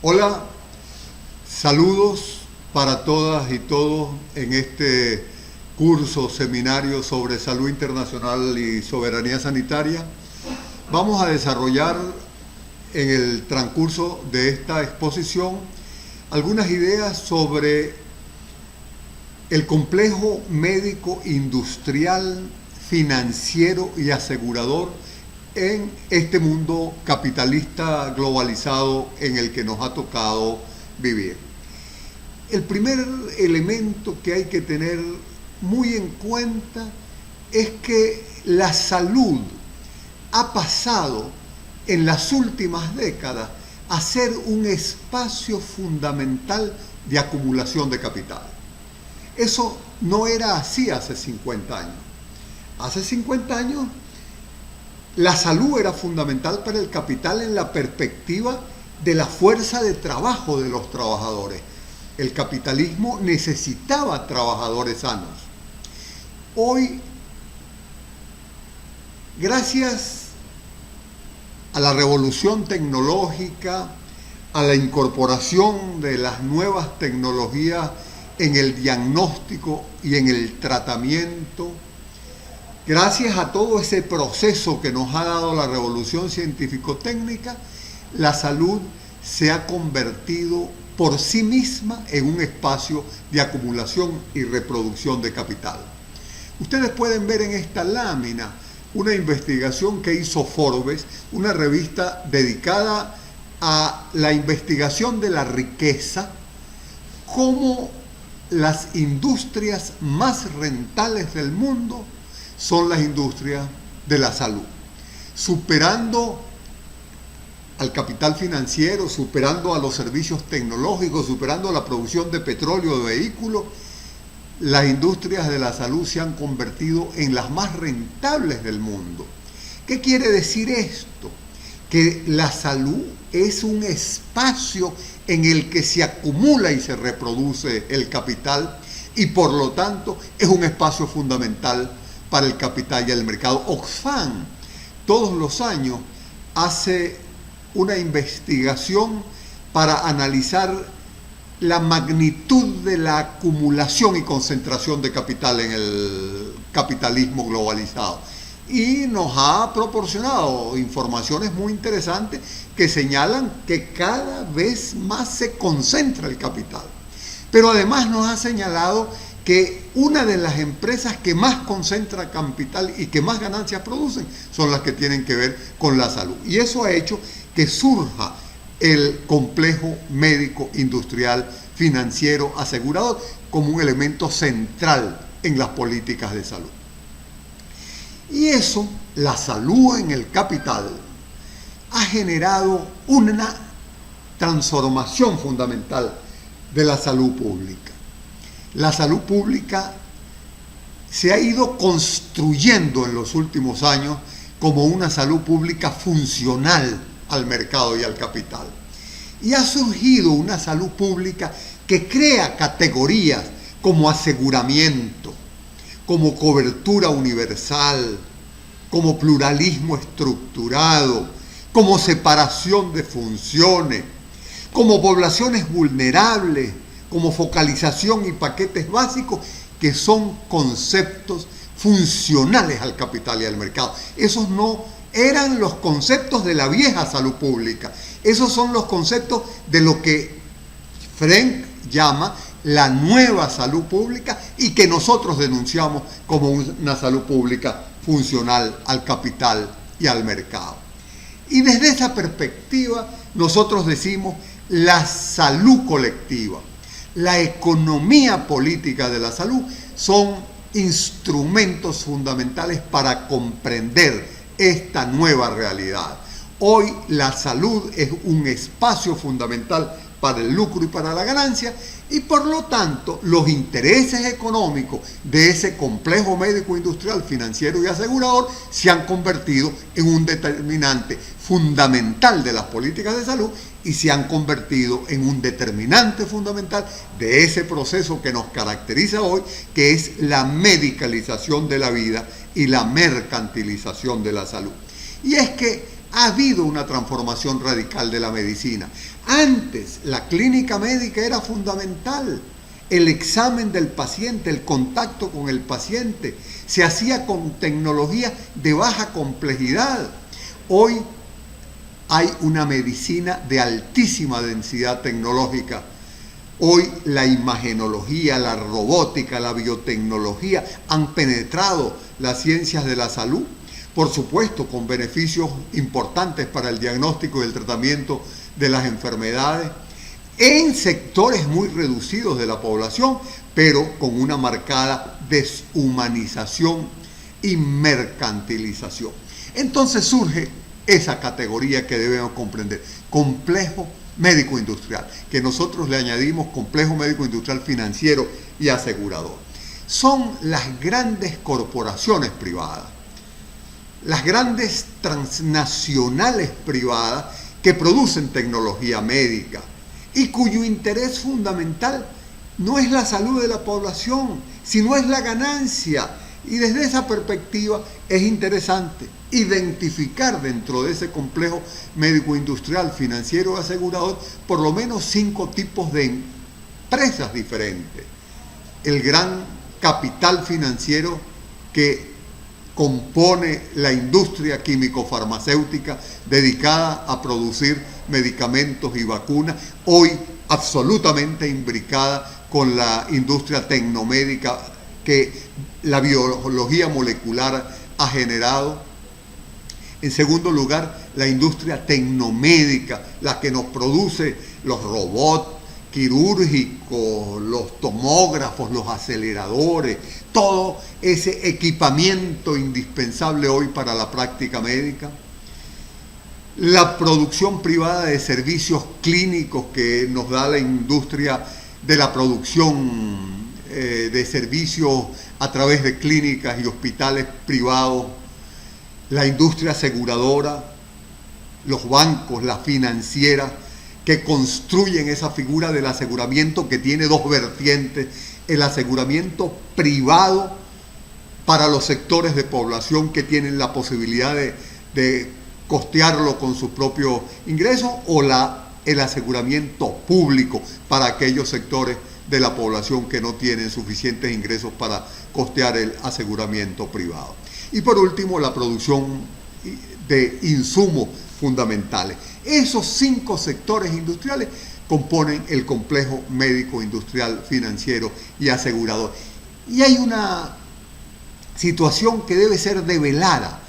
Hola, saludos para todas y todos en este curso, seminario sobre salud internacional y soberanía sanitaria. Vamos a desarrollar en el transcurso de esta exposición algunas ideas sobre el complejo médico industrial, financiero y asegurador en este mundo capitalista globalizado en el que nos ha tocado vivir. El primer elemento que hay que tener muy en cuenta es que la salud ha pasado en las últimas décadas a ser un espacio fundamental de acumulación de capital. Eso no era así hace 50 años. Hace 50 años la salud era fundamental para el capital en la perspectiva de la fuerza de trabajo de los trabajadores. El capitalismo necesitaba trabajadores sanos. Hoy, gracias a la revolución tecnológica, a la incorporación de las nuevas tecnologías en el diagnóstico y en el tratamiento, gracias a todo ese proceso que nos ha dado la revolución científico-técnica, la salud se ha convertido por sí misma en un espacio de acumulación y reproducción de capital. Ustedes pueden ver en esta lámina una investigación que hizo Forbes, una revista dedicada a la investigación de la riqueza, cómo las industrias más rentables del mundo son las industrias de la salud, superando al capital financiero, superando a los servicios tecnológicos, superando a la producción de petróleo, de vehículos. Las industrias de la salud se han convertido en las más rentables del mundo. ¿Qué quiere decir esto? Que la salud es un espacio en el que se acumula y se reproduce el capital y por lo tanto es un espacio fundamental para el capital y el mercado. Oxfam todos los años hace una investigación para analizar la magnitud de la acumulación y concentración de capital en el capitalismo globalizado. Y nos ha proporcionado informaciones muy interesantes que señalan que cada vez más se concentra el capital. Pero además nos ha señalado que una de las empresas que más concentra capital y que más ganancias producen son las que tienen que ver con la salud. Y eso ha hecho que surja el complejo médico, industrial, financiero, asegurador como un elemento central en las políticas de salud. Y eso, la salud en el capital, ha generado una transformación fundamental de la salud pública. La salud pública se ha ido construyendo en los últimos años como una salud pública funcional al mercado y al capital. Y ha surgido una salud pública que crea categorías como aseguramiento, como cobertura universal, como pluralismo estructurado, como separación de funciones, como poblaciones vulnerables, como focalización y paquetes básicos, que son conceptos funcionales al capital y al mercado. Esos no eran los conceptos de la vieja salud pública. Esos son los conceptos de lo que Frenk llama la nueva salud pública y que nosotros denunciamos como una salud pública funcional al capital y al mercado. Y desde esa perspectiva nosotros decimos la salud colectiva, la economía política de la salud son instrumentos fundamentales para comprender esta nueva realidad. Hoy la salud es un espacio fundamental para el lucro y para la ganancia y por lo tanto los intereses económicos de ese complejo médico industrial, financiero y asegurador se han convertido en un determinante fundamental de las políticas de salud y se han convertido en un determinante fundamental de ese proceso que nos caracteriza hoy, que es la medicalización de la vida y la mercantilización de la salud. Y es que Ha habido una transformación radical de la medicina. Antes, la clínica médica era fundamental. El examen del paciente, el contacto con el paciente, se hacía con tecnología de baja complejidad. Hoy hay una medicina de altísima densidad tecnológica. Hoy la imagenología, la robótica, la biotecnología han penetrado las ciencias de la salud, por supuesto con beneficios importantes para el diagnóstico y el tratamiento de las enfermedades, en sectores muy reducidos de la población, pero con una marcada deshumanización y mercantilización. Entonces surge esa categoría que debemos comprender, complejo médico-industrial, que nosotros le añadimos complejo médico-industrial financiero y asegurador. Son las grandes corporaciones privadas, las grandes transnacionales privadas que producen tecnología médica y cuyo interés fundamental no es la salud de la población, sino es la ganancia. Y desde esa perspectiva es interesante identificar dentro de ese complejo médico-industrial, financiero y asegurador por lo menos 5 tipos de empresas diferentes. El gran capital financiero que compone la industria químico-farmacéutica dedicada a producir medicamentos y vacunas, hoy absolutamente imbricada con la industria tecnomédica que la biología molecular ha generado. En segundo lugar, la industria tecnomédica, la que nos produce los robots quirúrgicos, los tomógrafos, los aceleradores, todo ese equipamiento indispensable hoy para la práctica médica. La producción privada de servicios clínicos que nos da la industria de la producción de servicios a través de clínicas y hospitales privados, la industria aseguradora, los bancos, las financieras, que construyen esa figura del aseguramiento que tiene 2 vertientes, el aseguramiento privado para los sectores de población que tienen la posibilidad de costearlo con sus propios ingresos, o el aseguramiento público para aquellos sectores de la población que no tienen suficientes ingresos para costear el aseguramiento privado. Y por último, la producción de insumos fundamentales. Esos 5 sectores industriales componen el complejo médico, industrial, financiero y asegurador. Y hay una situación que debe ser develada.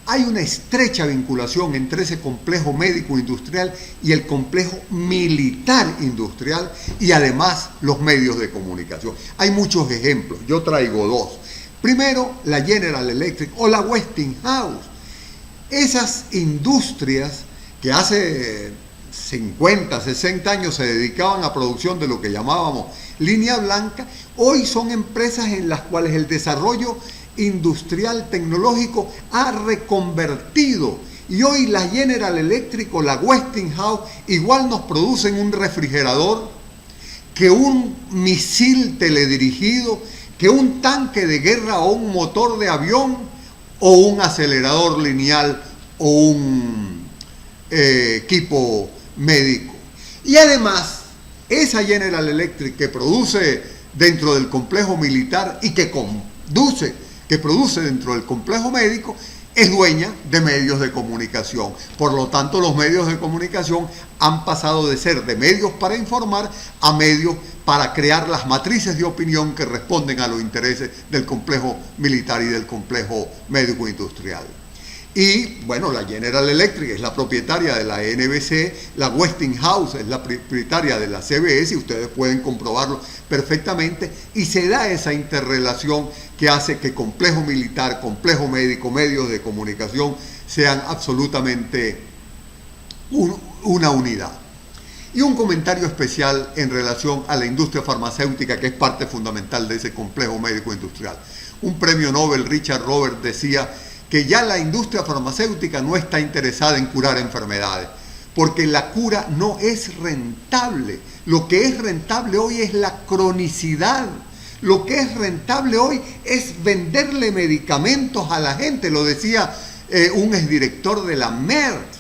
Hay una estrecha vinculación entre ese complejo médico industrial y el complejo militar industrial, y además los medios de comunicación. Hay muchos ejemplos, yo traigo 2. Primero, la General Electric o la Westinghouse. Esas industrias que hace 50, 60 años se dedicaban a producción de lo que llamábamos línea blanca, hoy son empresas en las cuales el desarrollo industrial tecnológico ha reconvertido, y hoy la General Electric o la Westinghouse igual nos producen un refrigerador, que un misil teledirigido, que un tanque de guerra o un motor de avión o un acelerador lineal o un equipo médico. Y además, esa General Electric que produce dentro del complejo militar y que produce dentro del complejo médico, es dueña de medios de comunicación. Por lo tanto, los medios de comunicación han pasado de ser de medios para informar a medios para crear las matrices de opinión que responden a los intereses del complejo militar y del complejo médico industrial. Y bueno, la General Electric es la propietaria de la NBC, la Westinghouse es la propietaria de la CBS, y ustedes pueden comprobarlo perfectamente, y se da esa interrelación que hace que complejo militar, complejo médico, medios de comunicación sean absolutamente una unidad. Y un comentario especial en relación a la industria farmacéutica, que es parte fundamental de ese complejo médico industrial. Un premio Nobel, Richard Roberts, decía que ya la industria farmacéutica no está interesada en curar enfermedades, porque la cura no es rentable. Lo que es rentable hoy es la cronicidad. Lo que es rentable hoy es venderle medicamentos a la gente. Lo decía un exdirector de la Merck.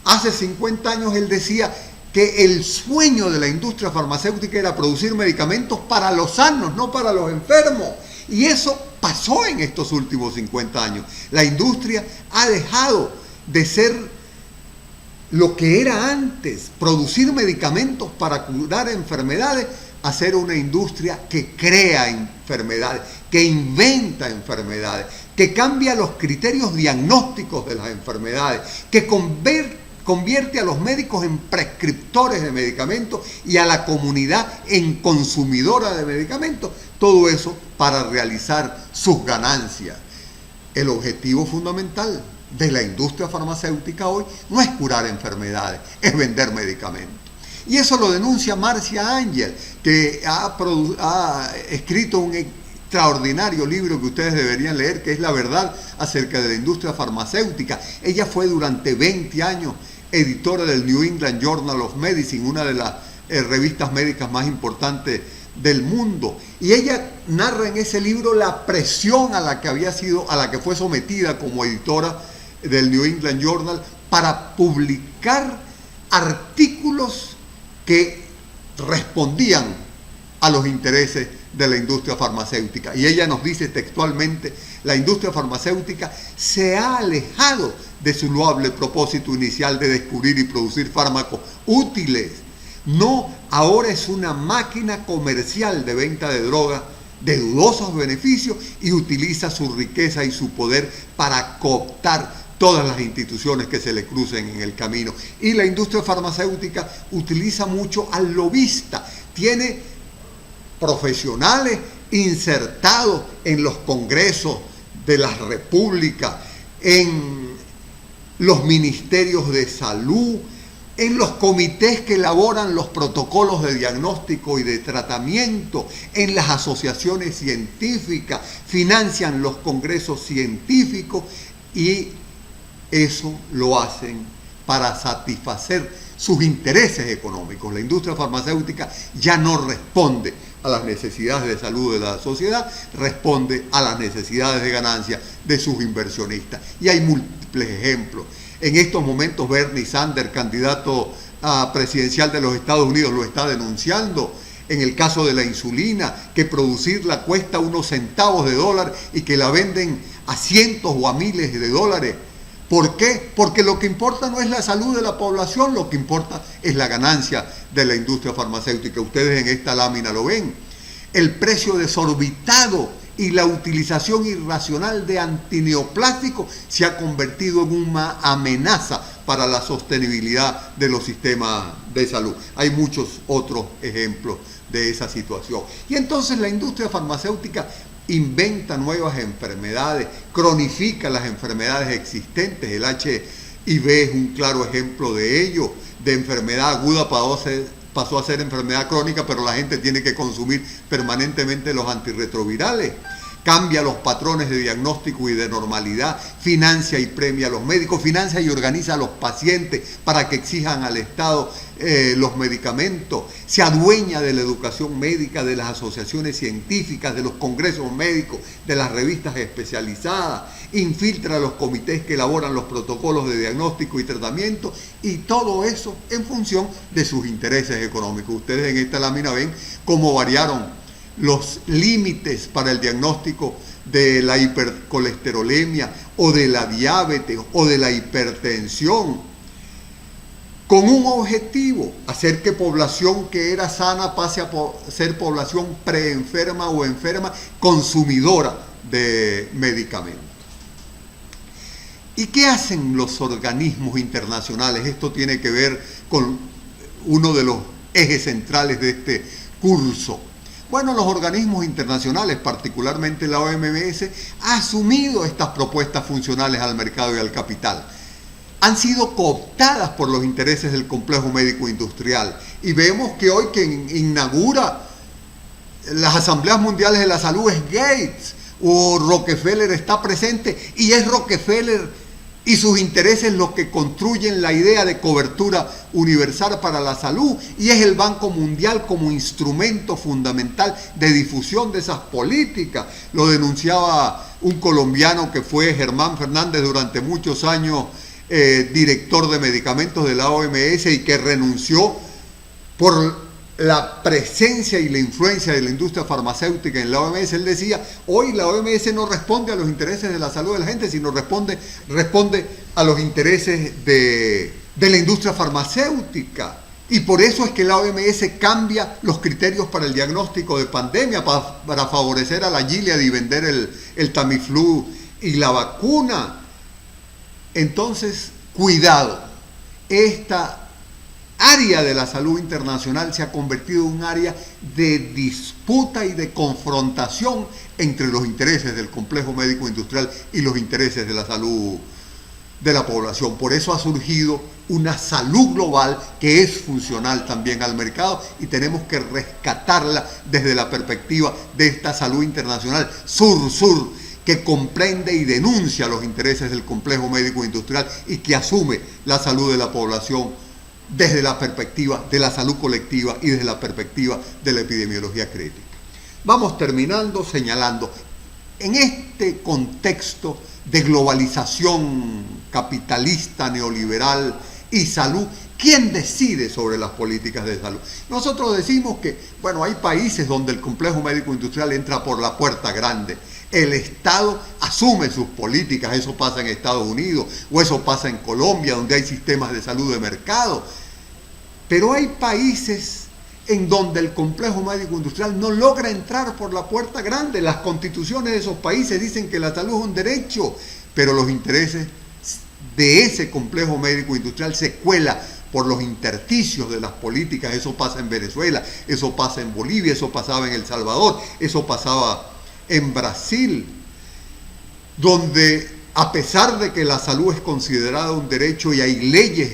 Hace 50 años él decía que el sueño de la industria farmacéutica era producir medicamentos para los sanos, no para los enfermos. Y eso pasó en estos últimos 50 años. La industria ha dejado de ser lo que era antes, producir medicamentos para curar enfermedades, a ser una industria que crea enfermedades, que inventa enfermedades, que cambia los criterios diagnósticos de las enfermedades, que convierte a los médicos en prescriptores de medicamentos y a la comunidad en consumidora de medicamentos. Todo eso para realizar sus ganancias. El objetivo fundamental de la industria farmacéutica hoy no es curar enfermedades, es vender medicamentos. Y eso lo denuncia Marcia Angel, que ha escrito un extraordinario libro que ustedes deberían leer, que es La verdad acerca de la industria farmacéutica. Ella fue durante 20 años editora del New England Journal of Medicine, una de las revistas médicas más importantes del mundo. Y ella narra en ese libro la presión a la que fue sometida como editora del New England Journal para publicar artículos que respondían a los intereses de la industria farmacéutica. Y ella nos dice textualmente: la industria farmacéutica se ha alejado de su loable propósito inicial de descubrir y producir fármacos útiles. No, ahora es una máquina comercial de venta de drogas de dudosos beneficios y utiliza su riqueza y su poder para cooptar todas las instituciones que se le crucen en el camino. Y la industria farmacéutica utiliza mucho al lobista. Tiene profesionales insertados en los congresos de las repúblicas, en los ministerios de salud, en los comités que elaboran los protocolos de diagnóstico y de tratamiento, en las asociaciones científicas, financian los congresos científicos, y eso lo hacen para satisfacer sus intereses económicos. La industria farmacéutica ya no responde a las necesidades de salud de la sociedad, responde a las necesidades de ganancia de sus inversionistas. Y hay múltiples ejemplos. En estos momentos Bernie Sanders, candidato presidencial de los Estados Unidos, lo está denunciando. En el caso de la insulina, que producirla cuesta unos centavos de dólar y que la venden a cientos o a miles de dólares. ¿Por qué? Porque lo que importa no es la salud de la población, lo que importa es la ganancia de la industria farmacéutica. Ustedes en esta lámina lo ven. El precio desorbitado y la utilización irracional de antineoplásticos se ha convertido en una amenaza para la sostenibilidad de los sistemas de salud. Hay muchos otros ejemplos de esa situación. Y entonces la industria farmacéutica inventa nuevas enfermedades, cronifica las enfermedades existentes. El HIV es un claro ejemplo de ello. De enfermedad aguda pasó a ser enfermedad crónica, pero la gente tiene que consumir permanentemente los antirretrovirales. Cambia los patrones de diagnóstico y de normalidad, financia y premia a los médicos, financia y organiza a los pacientes para que exijan al Estado los medicamentos, se adueña de la educación médica, de las asociaciones científicas, de los congresos médicos, de las revistas especializadas, infiltra los comités que elaboran los protocolos de diagnóstico y tratamiento, y todo eso en función de sus intereses económicos. Ustedes en esta lámina ven cómo variaron los límites para el diagnóstico de la hipercolesterolemia o de la diabetes o de la hipertensión, con un objetivo: hacer que población que era sana pase a ser población preenferma o enferma consumidora de medicamentos. ¿Y qué hacen los organismos internacionales? Esto tiene que ver con uno de los ejes centrales de este curso. Bueno, los organismos internacionales, particularmente la OMS, ha asumido estas propuestas funcionales al mercado y al capital. Han sido cooptadas por los intereses del complejo médico industrial. Y vemos que hoy quien inaugura las asambleas mundiales de la salud es Gates, o Rockefeller está presente, y es Rockefeller y sus intereses los que construyen la idea de cobertura universal para la salud, y es el Banco Mundial como instrumento fundamental de difusión de esas políticas. Lo denunciaba un colombiano que fue Germán Fernández durante muchos años director de medicamentos de la OMS y que renunció por la presencia y la influencia de la industria farmacéutica en la OMS. Él decía, hoy la OMS no responde a los intereses de la salud de la gente, sino responde a los intereses de la industria farmacéutica. Y por eso es que la OMS cambia los criterios para el diagnóstico de pandemia, para favorecer a la Gilead y vender el Tamiflu y la vacuna. Entonces, cuidado, esta área de la salud internacional se ha convertido en un área de disputa y de confrontación entre los intereses del complejo médico industrial y los intereses de la salud de la población. Por eso ha surgido una salud global que es funcional también al mercado y tenemos que rescatarla desde la perspectiva de esta salud internacional sur-sur, que comprende y denuncia los intereses del complejo médico industrial y que asume la salud de la población desde la perspectiva de la salud colectiva y desde la perspectiva de la epidemiología crítica. Vamos terminando señalando, en este contexto de globalización capitalista, neoliberal y salud, ¿quién decide sobre las políticas de salud? Nosotros decimos que, bueno, hay países donde el complejo médico industrial entra por la puerta grande. El Estado asume sus políticas, eso pasa en Estados Unidos o eso pasa en Colombia, donde hay sistemas de salud de mercado. Pero hay países en donde el complejo médico industrial no logra entrar por la puerta grande. Las constituciones de esos países dicen que la salud es un derecho, pero los intereses de ese complejo médico industrial se cuela por los intersticios de las políticas. Eso pasa en Venezuela, eso pasa en Bolivia, eso pasaba en El Salvador, eso pasaba en Brasil, donde a pesar de que la salud es considerada un derecho y hay leyes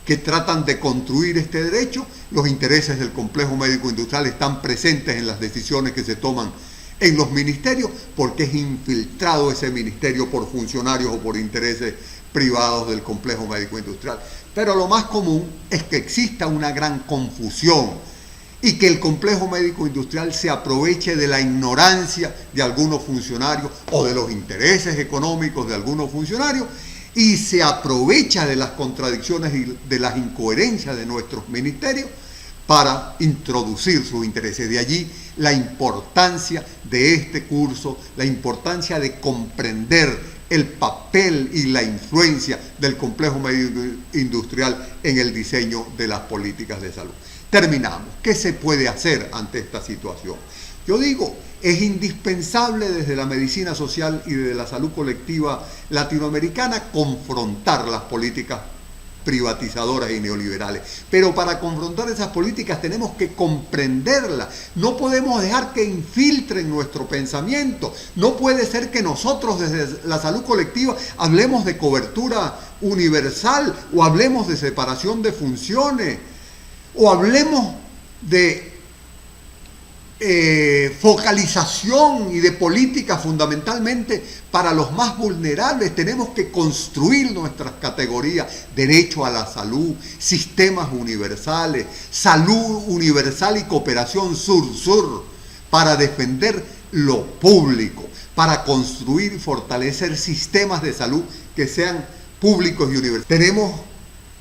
que tratan de construir este derecho, los intereses del complejo médico industrial están presentes en las decisiones que se toman en los ministerios, porque es infiltrado ese ministerio por funcionarios o por intereses privados del complejo médico industrial. Pero lo más común es que exista una gran confusión y que el complejo médico industrial se aproveche de la ignorancia de algunos funcionarios o de los intereses económicos de algunos funcionarios y se aprovecha de las contradicciones y de las incoherencias de nuestros ministerios para introducir sus intereses. De allí la importancia de este curso, la importancia de comprender el papel y la influencia del complejo médico industrial en el diseño de las políticas de salud. Terminamos. ¿Qué se puede hacer ante esta situación? Yo digo, es indispensable desde la medicina social y desde la salud colectiva latinoamericana confrontar las políticas privatizadoras y neoliberales. Pero para confrontar esas políticas tenemos que comprenderlas. No podemos dejar que infiltren nuestro pensamiento. No puede ser que nosotros desde la salud colectiva hablemos de cobertura universal o hablemos de separación de funciones o hablemos de focalización y de política fundamentalmente para los más vulnerables. Tenemos que construir nuestras categorías: derecho a la salud, sistemas universales, salud universal y cooperación sur-sur, para defender lo público, para construir y fortalecer sistemas de salud que sean públicos y universales. Tenemos,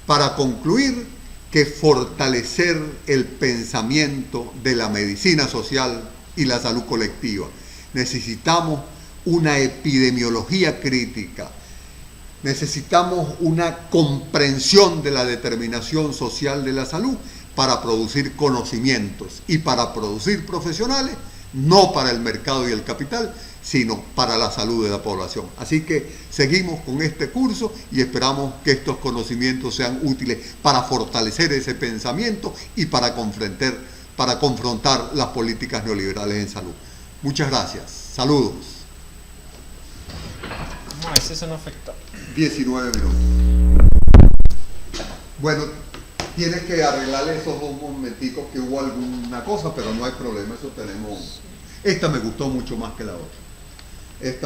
para concluir, que fortalecer el pensamiento de la medicina social y la salud colectiva. Necesitamos una epidemiología crítica, necesitamos una comprensión de la determinación social de la salud para producir conocimientos y para producir profesionales, no para el mercado y el capital, sino para la salud de la población. Así que seguimos con este curso y esperamos que estos conocimientos sean útiles para fortalecer ese pensamiento y para confrontar las políticas neoliberales en salud. Muchas gracias. Saludos. ¿Cómo es eso no afecta? 19 minutos. Bueno, tienes que arreglarle esos dos momenticos que hubo alguna cosa, pero no hay problema, eso tenemos. Esta me gustó mucho más que la otra. Esta